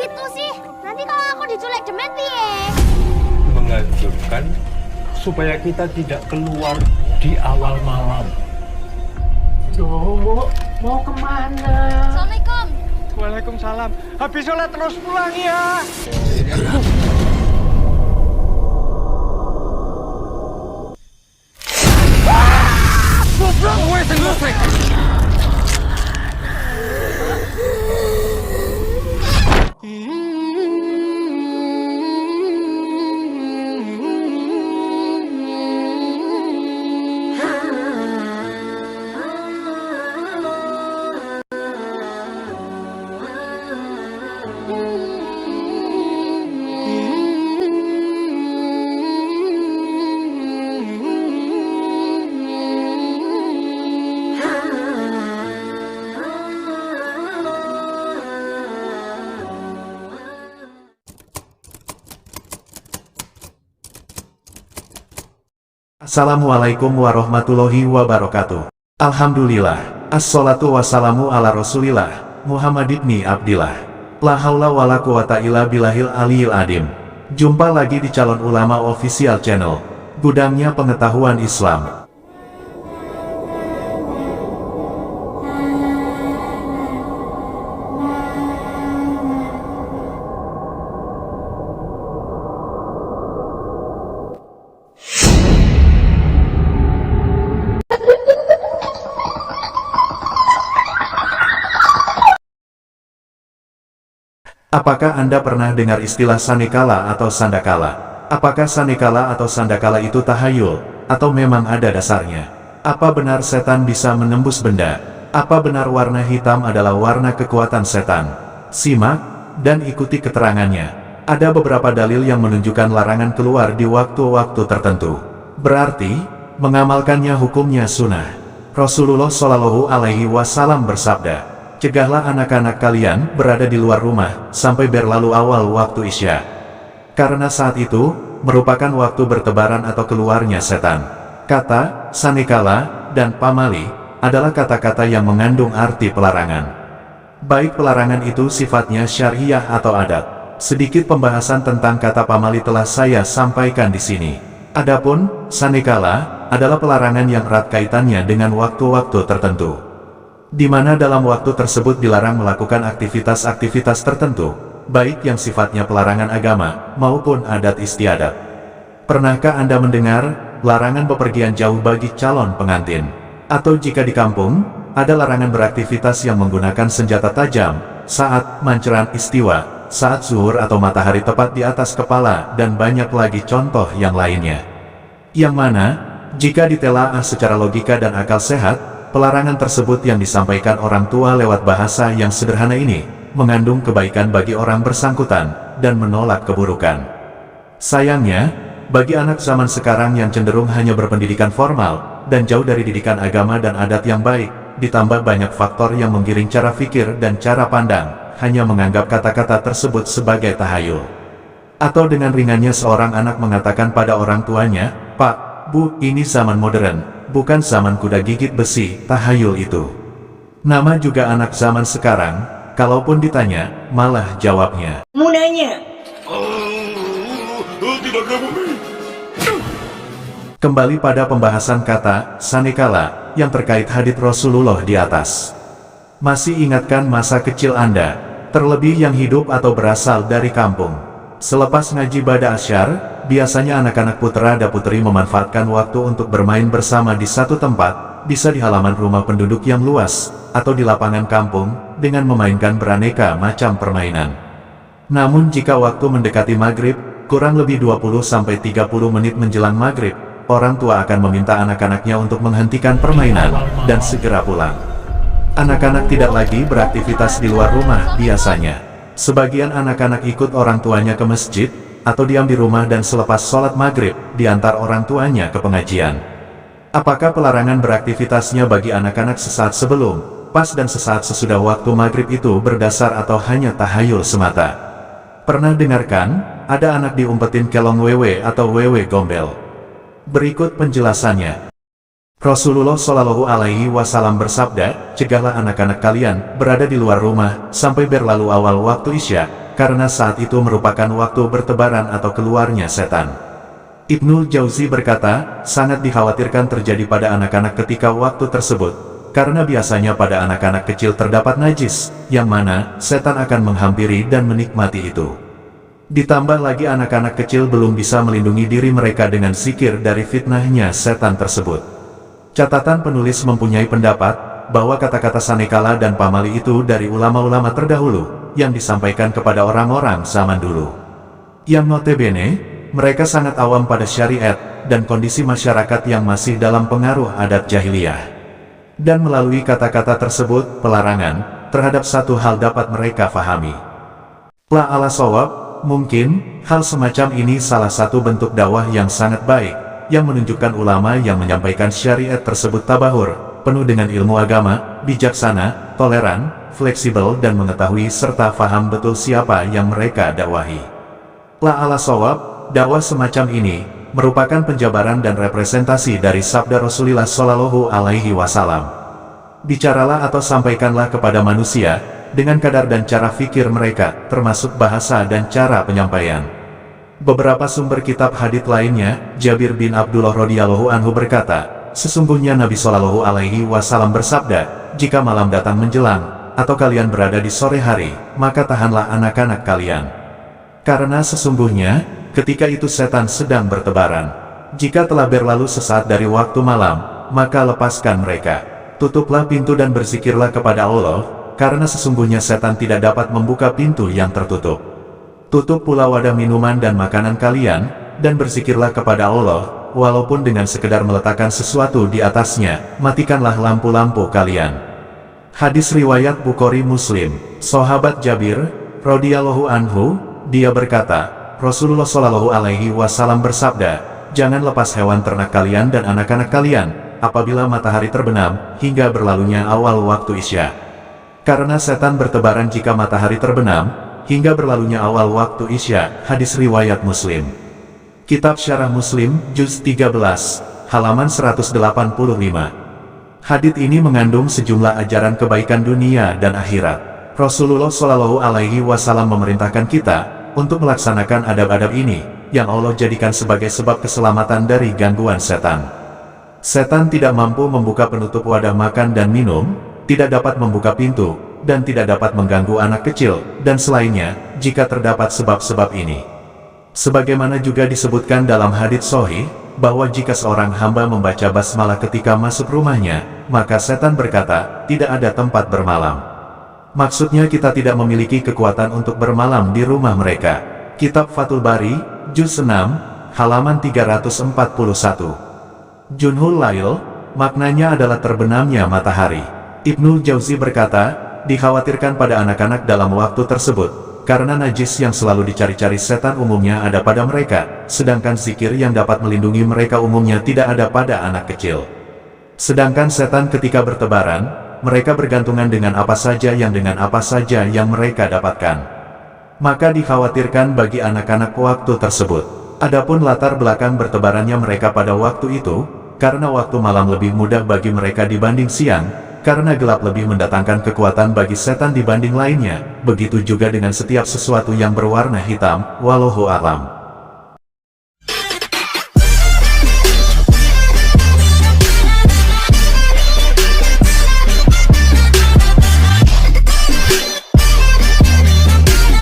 gitu sih? Nanti kalau aku diculik demet piye? Menganjurkan supaya kita tidak keluar di awal malam. Duh, mau kemana? Assalamualaikum. Waalaikumsalam. Habis sholat terus pulang ya. Assalamualaikum warahmatullahi wabarakatuh. Alhamdulillah, assalatu wassalamu ala rasulillah, Muhammad ibni Abdillah. La haula wala quwata illa billahil aliyil adim. Jumpa lagi di Calon Ulama Official Channel, gudangnya pengetahuan Islam. Apakah Anda pernah dengar istilah sanekala atau sandakala? Apakah sanekala atau sandakala itu tahayul, atau memang ada dasarnya? Apa benar setan bisa menembus benda? Apa benar warna hitam adalah warna kekuatan setan? Simak, dan ikuti keterangannya. Ada beberapa dalil yang menunjukkan larangan keluar di waktu-waktu tertentu. Berarti, mengamalkannya hukumnya sunnah. Rasulullah Shallallahu Alaihi Wasallam bersabda, "Cegahlah anak-anak kalian berada di luar rumah sampai berlalu awal waktu Isya. Karena saat itu merupakan waktu bertebaran atau keluarnya setan." Kata sanekala dan pamali adalah kata-kata yang mengandung arti pelarangan. Baik pelarangan itu sifatnya syariah atau adat. Sedikit pembahasan tentang kata pamali telah saya sampaikan di sini. Adapun sanekala adalah pelarangan yang erat kaitannya dengan waktu-waktu tertentu, di mana dalam waktu tersebut dilarang melakukan aktivitas-aktivitas tertentu, baik yang sifatnya pelarangan agama, maupun adat istiadat. Pernahkah Anda mendengar, larangan bepergian jauh bagi calon pengantin? Atau jika di kampung, ada larangan beraktivitas yang menggunakan senjata tajam, saat manceran istiwa, saat zuhur atau matahari tepat di atas kepala, dan banyak lagi contoh yang lainnya. Yang mana, jika ditelaah secara logika dan akal sehat, pelarangan tersebut yang disampaikan orang tua lewat bahasa yang sederhana ini, mengandung kebaikan bagi orang bersangkutan, dan menolak keburukan. Sayangnya, bagi anak zaman sekarang yang cenderung hanya berpendidikan formal, dan jauh dari didikan agama dan adat yang baik, ditambah banyak faktor yang menggiring cara pikir dan cara pandang, hanya menganggap kata-kata tersebut sebagai tahayul. Atau dengan ringannya seorang anak mengatakan pada orang tuanya, "Pak, Bu, ini zaman modern, bukan zaman kuda gigit besi, tahayul itu." Nama juga anak zaman sekarang, kalaupun ditanya, malah jawabnya, Munanya. Tidak kamu. Kembali pada pembahasan kata sanekala yang terkait hadits Rasulullah di atas. Masih ingatkan masa kecil Anda, terlebih yang hidup atau berasal dari kampung. Selepas ngaji bada asyar, biasanya anak-anak putra dan putri memanfaatkan waktu untuk bermain bersama di satu tempat, bisa di halaman rumah penduduk yang luas, atau di lapangan kampung, dengan memainkan beraneka macam permainan. Namun jika waktu mendekati maghrib, kurang lebih 20-30 menit menjelang maghrib, orang tua akan meminta anak-anaknya untuk menghentikan permainan, dan segera pulang. Anak-anak tidak lagi beraktivitas di luar rumah biasanya. Sebagian anak-anak ikut orang tuanya ke masjid, atau diam di rumah dan selepas sholat maghrib, diantar orang tuanya ke pengajian. Apakah pelarangan beraktivitasnya bagi anak-anak sesaat sebelum, pas dan sesaat sesudah waktu maghrib itu berdasar atau hanya tahayul semata? Pernah dengarkan, ada anak diumpetin kelong wewe atau wewe gombel? Berikut penjelasannya. Rasulullah Shallallahu Alaihi Wasallam bersabda, "Cegahlah anak-anak kalian berada di luar rumah sampai berlalu awal waktu Isya, karena saat itu merupakan waktu bertebaran atau keluarnya setan. Ibnul Jauzi berkata, sangat dikhawatirkan terjadi pada anak-anak ketika waktu tersebut, karena biasanya pada anak-anak kecil terdapat najis, yang mana setan akan menghampiri dan menikmati itu. Ditambah lagi anak-anak kecil belum bisa melindungi diri mereka dengan zikir dari fitnahnya setan tersebut. Catatan penulis mempunyai pendapat bahwa kata-kata Sanekala dan Pamali itu dari ulama-ulama terdahulu, yang disampaikan kepada orang-orang zaman dulu. Yang notabene, mereka sangat awam pada syariat, dan kondisi masyarakat yang masih dalam pengaruh adat jahiliyah. Dan melalui kata-kata tersebut, pelarangan terhadap satu hal dapat mereka fahami. La ala shawab, mungkin, hal semacam ini salah satu bentuk dakwah yang sangat baik, yang menunjukkan ulama yang menyampaikan syariat tersebut tabahur, penuh dengan ilmu agama, bijaksana, toleran, fleksibel dan mengetahui serta faham betul siapa yang mereka dakwahi. La ala shawab, dakwah semacam ini merupakan penjabaran dan representasi dari sabda Rasulullah Shallallahu Alaihi Wasallam. Bicaralah atau sampaikanlah kepada manusia dengan kadar dan cara fikir mereka, termasuk bahasa dan cara penyampaian. Beberapa sumber kitab hadits lainnya, Jabir bin Abdullah radhiyallahu anhu berkata, sesungguhnya Nabi Shallallahu Alaihi Wasallam bersabda, jika malam datang menjelang, atau kalian berada di sore hari, maka tahanlah anak-anak kalian. Karena sesungguhnya, ketika itu setan sedang bertebaran. Jika telah berlalu sesaat dari waktu malam, maka lepaskan mereka. Tutuplah pintu dan berzikirlah kepada Allah, karena sesungguhnya setan tidak dapat membuka pintu yang tertutup. Tutup pula wadah minuman dan makanan kalian, dan berzikirlah kepada Allah, walaupun dengan sekedar meletakkan sesuatu di atasnya, matikanlah lampu-lampu kalian. Hadis riwayat Bukhari Muslim, sahabat Jabir, radhiyallahu anhu, dia berkata, Rasulullah Shallallahu Alaihi Wasallam bersabda, jangan lepas hewan ternak kalian dan anak-anak kalian, apabila matahari terbenam, hingga berlalunya awal waktu Isya. Karena setan bertebaran jika matahari terbenam, hingga berlalunya awal waktu Isya. Hadis riwayat Muslim. Kitab Syarah Muslim, Juz 13, halaman 185. Hadits ini mengandung sejumlah ajaran kebaikan dunia dan akhirat. Rasulullah Shallallahu Alaihi Wasallam memerintahkan kita untuk melaksanakan adab-adab ini, yang Allah jadikan sebagai sebab keselamatan dari gangguan setan. Setan tidak mampu membuka penutup wadah makan dan minum, tidak dapat membuka pintu, dan tidak dapat mengganggu anak kecil, dan selainnya, jika terdapat sebab-sebab ini. Sebagaimana juga disebutkan dalam hadits sahih, bahwa jika seorang hamba membaca basmalah ketika masuk rumahnya, maka setan berkata, tidak ada tempat bermalam. Maksudnya kita tidak memiliki kekuatan untuk bermalam di rumah mereka. Kitab Fathul Bari, Juz 6, halaman 341. Junhul Lail, maknanya adalah terbenamnya matahari. Ibnul Jauzi berkata, dikhawatirkan pada anak-anak dalam waktu tersebut, karena najis yang selalu dicari-cari setan umumnya ada pada mereka, sedangkan zikir yang dapat melindungi mereka umumnya tidak ada pada anak kecil. Sedangkan setan ketika bertebaran, mereka bergantungan dengan apa saja yang mereka dapatkan. Maka dikhawatirkan bagi anak-anak waktu tersebut. Adapun latar belakang bertebarannya mereka pada waktu itu, karena waktu malam lebih mudah bagi mereka dibanding siang, karena gelap lebih mendatangkan kekuatan bagi setan dibanding lainnya, begitu juga dengan setiap sesuatu yang berwarna hitam, wallahu a'lam.